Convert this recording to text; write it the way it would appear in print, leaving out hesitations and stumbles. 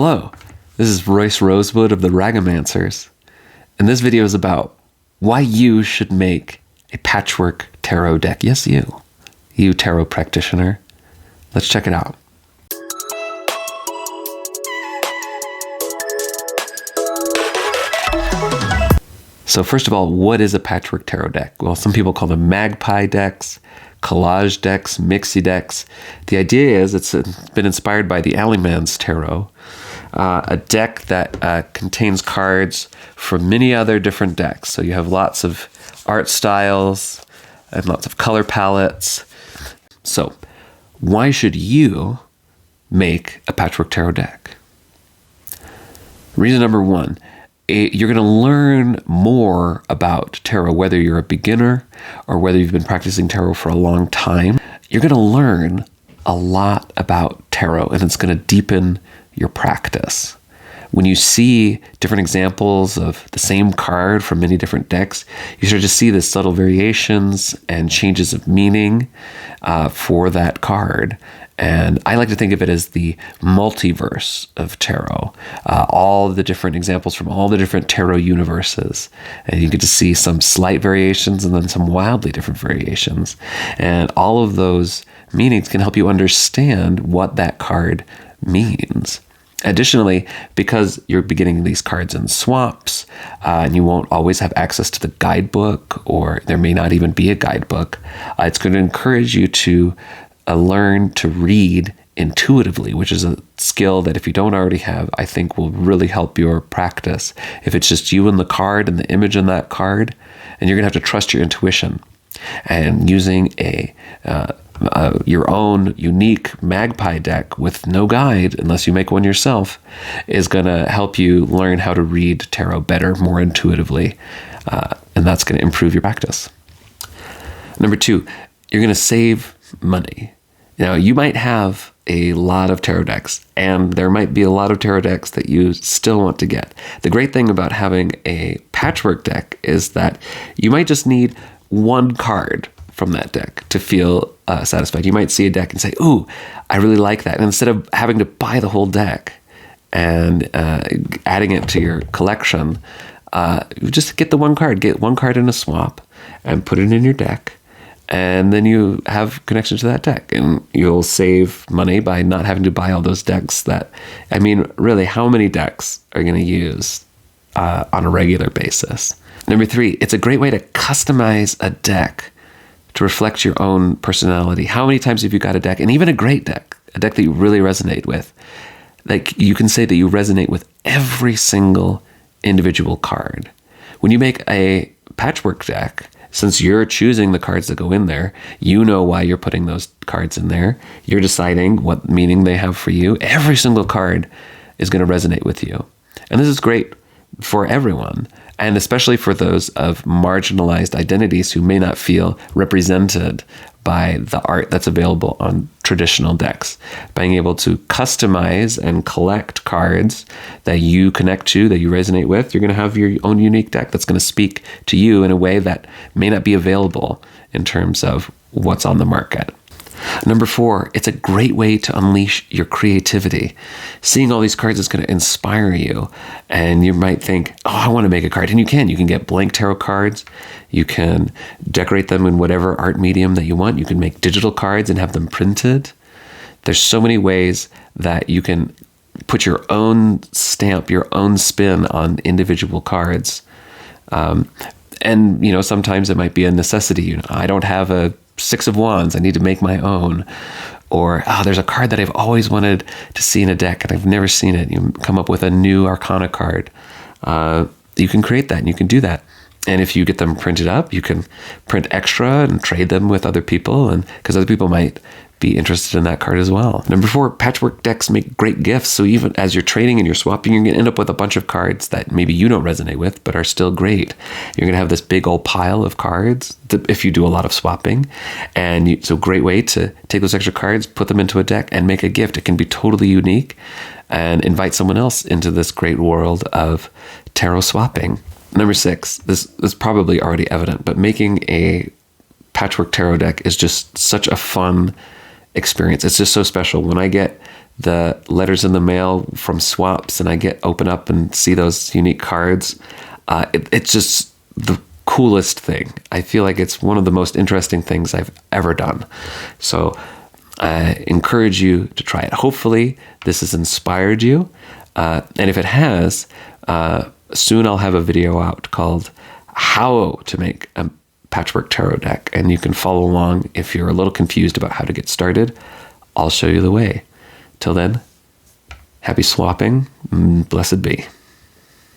Hello, this is Royce Rosewood of the Ragamancers, and this video is about why you should make a Patchwork Tarot Deck. Yes, you tarot practitioner. Let's check it out. So first of all, what is a Patchwork Tarot Deck? Well, some people call them magpie decks, collage decks, mixie decks. The idea is it's been inspired by the Alleyman's Tarot, a deck that contains cards from many other different decks. So you have lots of art styles and lots of color palettes. So why should you make a Patchwork Tarot Deck? Reason number one, you're going to learn more about tarot, whether you're a beginner or whether you've been practicing tarot for a long time. You're going to learn a lot about tarot, and it's going to deepen your practice. When you see different examples of the same card from many different decks, you start to see the subtle variations and changes of meaning for that card. And I like to think of it as the multiverse of tarot, all the different examples from all the different tarot universes. And you get to see some slight variations and then some wildly different variations. And all of those meanings can help you understand what that card means. Additionally, because you're beginning these cards in swaps, and you won't always have access to the guidebook, or there may not even be a guidebook, it's going to encourage you to learn to read intuitively, which is a skill that if you don't already have, I think will really help your practice. If it's just you and the card and the image in that card, and you're going to have to trust your intuition. And using your own unique magpie deck with no guide, unless you make one yourself, is going to help you learn how to read tarot better, more intuitively, and that's going to improve your practice. Number two, you're going to save money. Now, you might have a lot of tarot decks, and there might be a lot of tarot decks that you still want to get. The great thing about having a patchwork deck is that you might just need one card from that deck to feel satisfied. You might see a deck and say, ooh, I really like that. And instead of having to buy the whole deck and adding it to your collection, just get the one card. Get one card in a swap and put it in your deck. And then you have connection to that deck, and you'll save money by not having to buy all those decks really, how many decks are you going to use on a regular basis? Number three, it's a great way to customize a deck to reflect your own personality. How many times have you got a deck, and even a great deck, a deck that you really resonate with? Like, you can say that you resonate with every single individual card. When you make a patchwork deck, since you're choosing the cards that go in there, you know why you're putting those cards in there. You're deciding what meaning they have for you. Every single card is going to resonate with you. And this is great for everyone, and especially for those of marginalized identities who may not feel represented by the art that's available on traditional decks. Being able to customize and collect cards that you connect to, that you resonate with, you're going to have your own unique deck that's going to speak to you in a way that may not be available in terms of what's on the market. Number four, it's a great way to unleash your creativity. Seeing all these cards is going to inspire you, and you might think, oh, I want to make a card. And you can get blank tarot cards. You can decorate them in whatever art medium that you want. You can make digital cards and have them printed. There's so many ways that you can put your own stamp, your own spin on individual cards. And sometimes it might be a necessity. I don't have a Six of Wands, I need to make my own. Or, there's a card that I've always wanted to see in a deck and I've never seen it. You come up with a new Arcana card. You can create that, and you can do that. And if you get them printed up, you can print extra and trade them with other people, and because other people might be interested in that card as well. Number four, patchwork decks make great gifts. So even as you're trading and you're swapping, you're going to end up with a bunch of cards that maybe you don't resonate with, but are still great. You're going to have this big old pile of cards if you do a lot of swapping. And it's a great way to take those extra cards, put them into a deck, and make a gift. It can be totally unique and invite someone else into this great world of tarot swapping. Number six, this is probably already evident, but making a Patchwork Tarot Deck is just such a fun experience. It's just so special. When I get the letters in the mail from swaps and I get open up and see those unique cards, it's just the coolest thing. I feel like it's one of the most interesting things I've ever done. So I encourage you to try it. Hopefully this has inspired you. And if it has, soon I'll have a video out called How to Make a Patchwork Tarot Deck. And you can follow along if you're a little confused about how to get started. I'll show you the way. Till then, happy swapping, and blessed be.